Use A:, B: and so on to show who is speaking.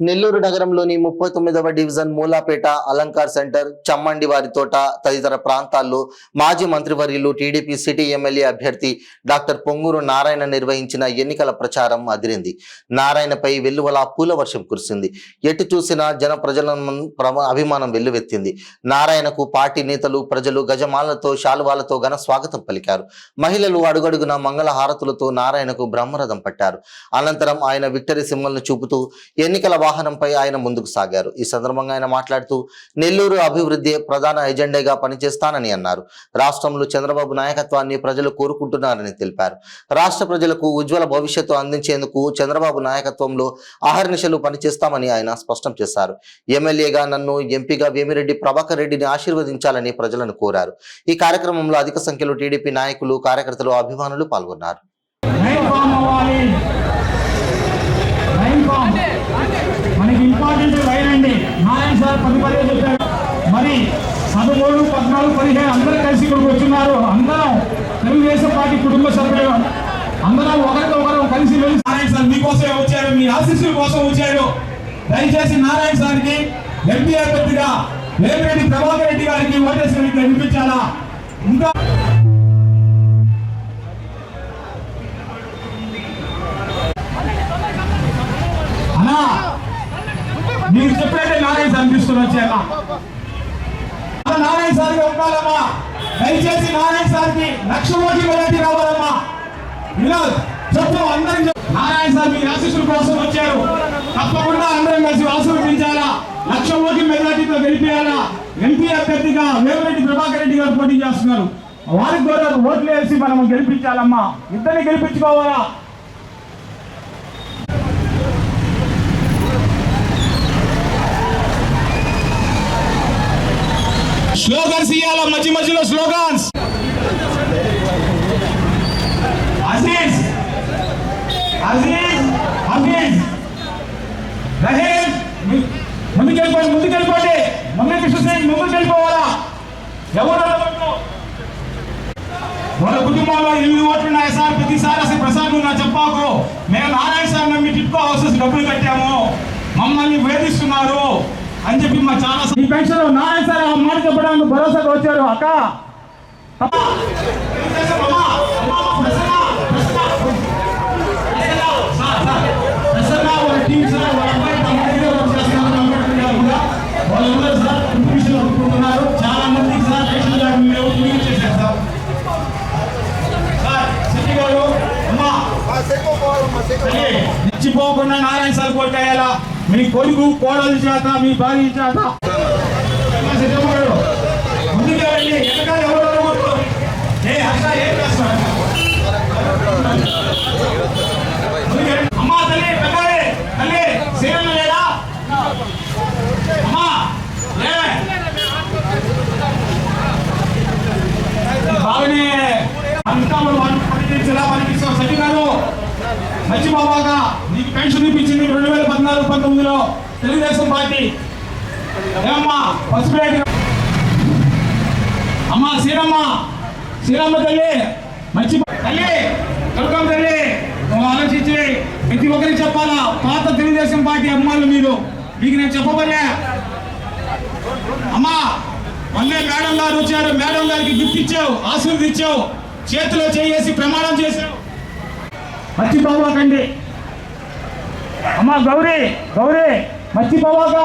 A: నెల్లూరు నగరంలోని 39వ division Mulapeta, Alankar centre, చమ్మండి వారి తోట తదితర ప్రాంతాల్లో మాజీ మంత్రివర్యులు టీడీపీ సిటీ ఎమ్మెల్యే అభ్యర్థి డాక్టర్ పొంగూరు నారాయణ నిర్వహించిన ఎన్నికల ప్రచారం అదిరింది. నారాయణపై వెల్లువలా పూల వర్షం కురిసింది. ఎటు చూసినా జన ప్రజల అభిమానం వెల్లువెత్తింది. నారాయణకు పార్టీ నేతలు, ప్రజలు గజమాలతో, శాలువాలతో ఘన స్వాగతం పలికారు. మహిళలు అడుగడుగున మంగళ హారతులతో నారాయణకు బ్రహ్మరథం పట్టారు. అనంతరం ఆయన విక్టరీ సింబల్ను చూపుతూ ఎన్నికల వాహనంపై ఆయన ముందుకు సాగారు. ఈ సందర్భంగా ఆయన మాట్లాడుతూ నెల్లూరు అభివృద్ధి ప్రధాన ఎజెండాగా పనిచేస్తానని అన్నారు. రాష్ట్రంలో చంద్రబాబు నాయకత్వాన్ని ప్రజలు కోరుకుంటున్నారని తెలిపారు. రాష్ట్ర ప్రజలకు ఉజ్వల భవిష్యత్తు అందించేందుకు చంద్రబాబు నాయకత్వంలో అహర్నిశలు పనిచేస్తామని ఆయన స్పష్టం చేశారు. ఎమ్మెల్యేగా నన్ను, ఎంపీగా వేమిరెడ్డి ప్రభాకర్ రెడ్డిని ఆశీర్వదించాలని ప్రజలను కోరారు. ఈ కార్యక్రమంలో అధిక సంఖ్యలో టీడీపీ నాయకులు, కార్యకర్తలు, అభిమానులు పాల్గొన్నారు.
B: మనకి ఇంపార్టెంట్ లైన్ అండి. నారాయణ సార్ 10 చెప్పారు. మరి 13, 14, 15 అందరూ కలిసి ఇక్కడికి వచ్చున్నారు. అందరం తెలుగుదేశం పార్టీ కుటుంబ సభ్యులు అందరం ఒకరితో ఒకరు కలిసి నారాయణ సార్ మీకోసమే వచ్చారు, మీ ఆశీస్సుల కోసం వచ్చారు. దయచేసి నారాయణ సార్కి ఎంపీ అభ్యర్థిగా వేమిరెడ్డి ప్రభాకర్ రెడ్డి గారికి ఓటేసి వినిపించాలా. ఇంకా మీరు చెప్పినట్టే నారాయణ సార్ తీసుకుని వచ్చారా? నారాయణ సార్కి ఉండాలమ్మా. దయచేసి నారాయణ సార్కి 1,00,000 ఓట్లు మెజార్టీ రావాలమ్మా. ఇలా చెప్పు అందరికి. నారాయణ సార్ మీ ఆశీస్సుల కోసం వచ్చారు. తప్పకుండా అందరం కలిసి ఆశీర్వదించాలా. 1,00,000 ఓట్ల మెజార్టీతో గెలిపేయాలా. ఎంపీ అభ్యర్థిగా వేమిరెడ్డి ప్రభాకర్ రెడ్డి గారు పోటీ చేస్తున్నారు. వారికి కూడా ఓట్లు వేసి మనం గెలిపించాలమ్మా. ఇద్దరిని గెలిపించుకోవాలా. స్లోగన్స్ ఇవ్వాలా, మధ్య మధ్యలో స్లోగన్స్. అజీజ్ అజీజ్ అజీజ్ రహీజ్ ముందుకెళ్ళిపోండి, ముందుకెళ్ళిపోండి. మమ్మీ కృష్ణసేన్ ముందుకెళ్ళిపోవాలా. ఎవరు వాళ్ళ కుటుంబంలో 8 ఓట్లు ఉన్నాయి సార్. ప్రతిసారి అసలు ప్రసాద్ నా చెప్పాకు, మేము నారాయణ సార్ నమ్మి టిట్కో హౌసెస్ డబ్బులు కట్టాము, మమ్మల్ని వేధిస్తున్నారు అని చెప్పి మా చాలా ఈ పెన్షన్ నారాయణ సార్ ఆ మాట చెప్పడానికి భరోసాగా వచ్చారు. అక్క చాలా మందికి సార్ చేశారు సార్. శెట్టి గారు మర్చిపోకుండా నారాయణ సార్ కొట్టేయాలా. మీ కొడుకు, కోడలు చేత, మీ భార్య చేత ముందుకే వెళ్ళి ఎక్కడ ఎవరు ఏం చేస్తారు. అమ్మా తల్లి, పెద్దలే తల్లి, సేన లేదా అమ్మా బాగానే అంతా పండించేలా పనిపిస్తాం. సచి గారు మర్చిపోవాగా నీకు పెన్షన్ ఇప్పించింది 2014-19లో తెలుగుదేశం పార్టీ. ఏమమ్మా పసుపురేటి అమ్మా శ్రీరమ్మ తల్లి, మర్చిపో తల్లి, కలుకం తల్లి, నువ్వు ఆలోచించి ప్రతి ఒక్కరికి చెప్పాలా. పాత తెలుగుదేశం పార్టీ అమ్మాయిలు మీరు, మీకు నేను చెప్పబోలే. అమ్మా మొన్నే మేడం గారు వచ్చారు. మేడం గారికి గిఫ్ట్ ఇచ్చావు, ఆశీర్వదించావు, చేతిలో చేసి ప్రమాణం చేశావు. మర్చిపోవాకండి. అమ్మా గౌరీ మర్చిపోవాక.